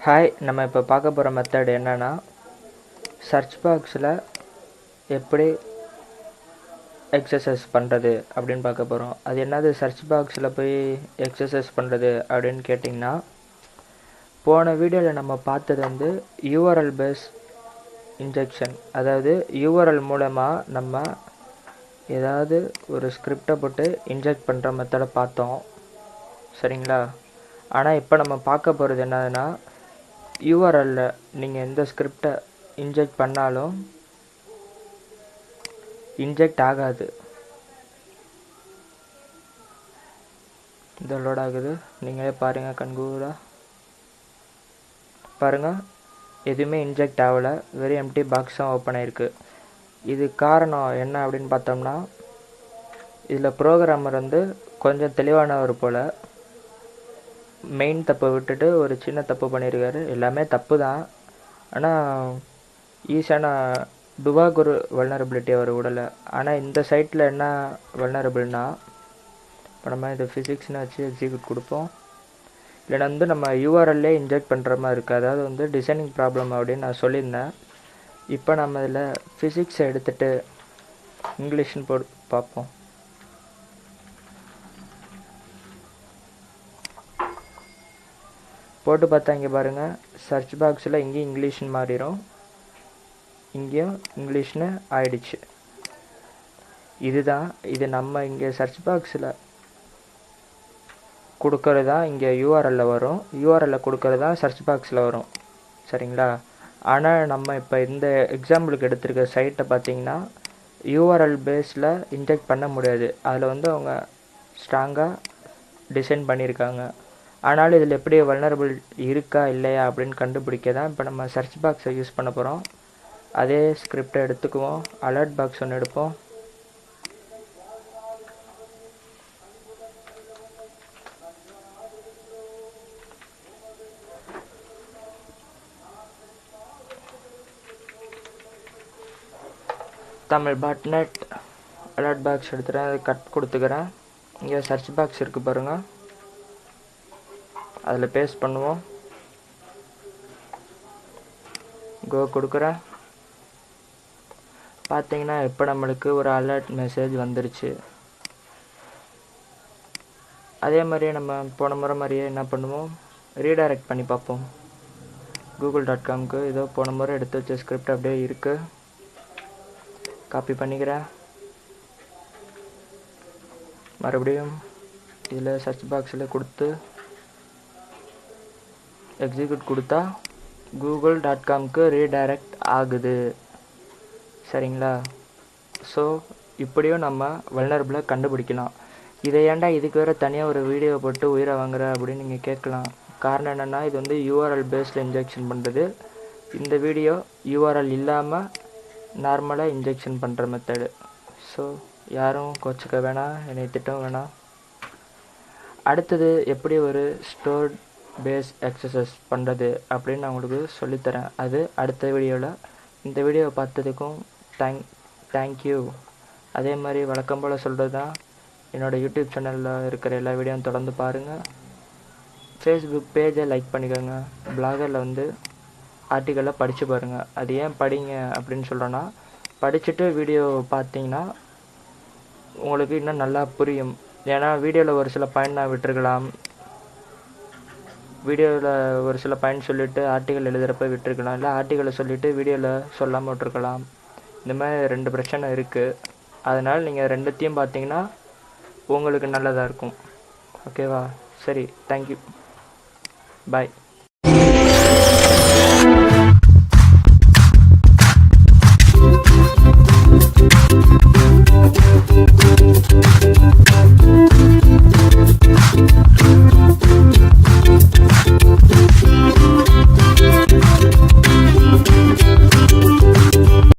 Hi, நம்ம இப்போ பார்க்க போகிற மெத்தட் என்னென்னா, சர்ச் பாக்ஸில் எப்படி எக்ஸசைஸ் பண்ணுறது அப்படின்னு பார்க்க போகிறோம். அது என்னது சர்ச் பாக்ஸில் போய் எக்ஸசைஸ் பண்ணுறது அப்படின்னு கேட்டிங்கன்னா, போன வீடியோவில் நம்ம பார்த்தது வந்து யூஆர்எல் பேஸ் இன்ஜெக்ஷன். அதாவது யூஆர்எல் மூலமாக நம்ம ஏதாவது ஒரு ஸ்கிரிப்டை போட்டு இன்ஜெக்ட் பண்ணுற மெத்தடை பார்த்தோம், சரிங்களா? ஆனால் இப்போ நம்ம பார்க்க போகிறது என்னதுன்னா, யூஆர்எல்லில் நீங்கள் எந்த ஸ்கிரிப்டை இன்ஜெக்ட் பண்ணாலும் இன்ஜெக்ட் ஆகாது. இந்த லோட் ஆகுது, நீங்களே பாருங்கள். கண்கூடாக பாருங்கள், எதுவுமே இன்ஜெக்ட் ஆகலை, வெறும் எம்டி பாக்ஸ் தான் ஓப்பன் ஆகிருக்கு. இது காரணம் என்ன அப்படின்னு பார்த்தோம்னா, இதில் ப்ரோக்ராமர் வந்து கொஞ்சம் தெளிவானவர் போல் மெயின் தப்பை விட்டுட்டு ஒரு சின்ன தப்பு பண்ணியிருக்காரு. எல்லாமே தப்பு தான், ஆனால் ஈஸியான டுபாக் ஒரு வல்னரபிலிட்டி அவர் விடலை. ஆனால் இந்த சைட்டில் என்ன வல்னரபிள்னா, இப்போ நம்ம இது ஃபிசிக்ஸ்னு வச்சு எக்ஸிக்யூட் கொடுப்போம். இல்லைனா வந்து நம்ம யூஆர்எல்லே இன்ஜெக்ட் பண்ணுற மாதிரி இருக்குது. அதாவது வந்து டிசைனிங் ப்ராப்ளம் அப்படின்னு நான் சொல்லியிருந்தேன். இப்போ நம்ம இதில் ஃபிசிக்ஸை எடுத்துகிட்டு இங்கிலீஷ்னு பார்ப்போம். போட்டு பார்த்தா இங்கே பாருங்கள், சர்ச் பாக்ஸில் இங்கேயும் இங்கிலீஷ்னு மாறிடும், இங்கேயும் இங்கிலீஷ்னு ஆயிடுச்சு. இதுதான் இது நம்ம இங்கே சர்ச் பாக்ஸில் கொடுக்கறது தான் இங்கே யூஆர்எல்லில் வரும், யூஆர்எல்லில் கொடுக்கறது தான் சர்ச் பாக்ஸில் வரும், சரிங்களா? ஆனால் நம்ம இப்போ இந்த எக்ஸாம்பிளுக்கு எடுத்துருக்க சைட்டை பார்த்தீங்கன்னா யூஆர்எல் பேஸில் இன்ஜெக்ட் பண்ண முடியாது. அதில் வந்து அவங்க ஸ்ட்ராங்காக டிசைன் பண்ணியிருக்காங்க. ஆனாலும் இதில் எப்படி வல்னரபிள் இருக்கா இல்லையா அப்படின்னு கண்டுபிடிக்க தான் இப்போ நம்ம சர்ச் பாக்ஸை யூஸ் பண்ண போகிறோம். அதே ஸ்கிரிப்டை எடுத்துக்குவோம், அலர்ட் பாக்ஸ் ஒன்று எடுப்போம். தமிழ் பாட்நெட் அலர்ட் பாக்ஸ் எடுத்துகிறேன், அதை கட் கொடுத்துக்கிறேன். இங்கே சர்ச் பாக்ஸ் இருக்குது பாருங்கள், அதில் பேஸ்ட் பண்ணுவோம். கோ கொடுக்குறேன். பார்த்தீங்கன்னா இப்போ நம்மளுக்கு ஒரு அலர்ட் மெசேஜ் வந்துருச்சு. அதே மாதிரியே நம்ம போன முறை மாதிரியே என்ன பண்ணுவோம், ரீடைரக்ட் பண்ணி பார்ப்போம் google.comக்கு. இதோ போன முறை எடுத்து வச்ச ஸ்கிரிப்ட் அப்படியே இருக்குது, காப்பி பண்ணிக்கிறேன். மறுபடியும் இதில் சர்ச் பாக்ஸில் கொடுத்து எக்ஸிக்யூட் கொடுத்தா google.comக்கு ரீடைரக்ட் ஆகுது, சரிங்களா? ஸோ இப்படியும் நம்ம வல்னரபிளை கண்டுபிடிக்கலாம். இதை ஏன்டா இதுக்கு வேறு தனியாக ஒரு வீடியோ போட்டு உயிரை வாங்குற அப்படின்னு நீங்கள் கேட்கலாம். காரணம் என்னென்னா, இது வந்து யூஆர்எல் பேஸில் இன்ஜெக்ஷன் பண்ணுறது. இந்த வீடியோ யூஆர்எல் இல்லாமல் நார்மலாக இன்ஜெக்ஷன் பண்ணுற மெத்தடு. ஸோ யாரும் கோச்சிக்க வேணாம், என்னை திட்டம் வேணாம். அடுத்தது எப்படி ஒரு ஸ்டோர்ட் பேஸ் எக்ஸசைஸ் பண்ணுறது அப்படின்னு நான் உங்களுக்கு சொல்லித்தரேன், அது அடுத்த வீடியோவில். இந்த வீடியோவை பார்த்ததுக்கும் தேங்க்யூ. அதே மாதிரி வழக்கம் போல் சொல்கிறது தான், என்னோடய யூடியூப் சேனலில் இருக்கிற எல்லா வீடியோவும் தொடர்ந்து பாருங்கள். ஃபேஸ்புக் பேஜை லைக் பண்ணிக்கோங்க. பிளாகரில் வந்து ஆர்டிக்கலை படித்து பாருங்கள். அது ஏன் படிங்க அப்படின்னு சொல்கிறேன்னா, படிச்சுட்டு வீடியோ பார்த்தீங்கன்னா உங்களுக்கு இன்னும் நல்லா புரியும். ஏன்னா வீடியோவில் ஒரு சில பாயிண்ட் நான் விட்டுருக்கலாம், வீடியோவில் ஒரு சில பாயிண்ட் சொல்லிவிட்டு ஆர்டிக்கல் எழுதுகிறப்ப விட்டுருக்கலாம், இல்லை ஆர்டிக்கலை சொல்லிவிட்டு வீடியோவில் சொல்லாமல் விட்டுருக்கலாம். இந்த மாதிரி 2 பிரச்சனை இருக்குது. அதனால் நீங்கள் ரெண்டுத்தையும் பார்த்தீங்கன்னா உங்களுக்கு நல்லதாக இருக்கும். ஓகேவா? சரி, தேங்க்யூ, பாய்.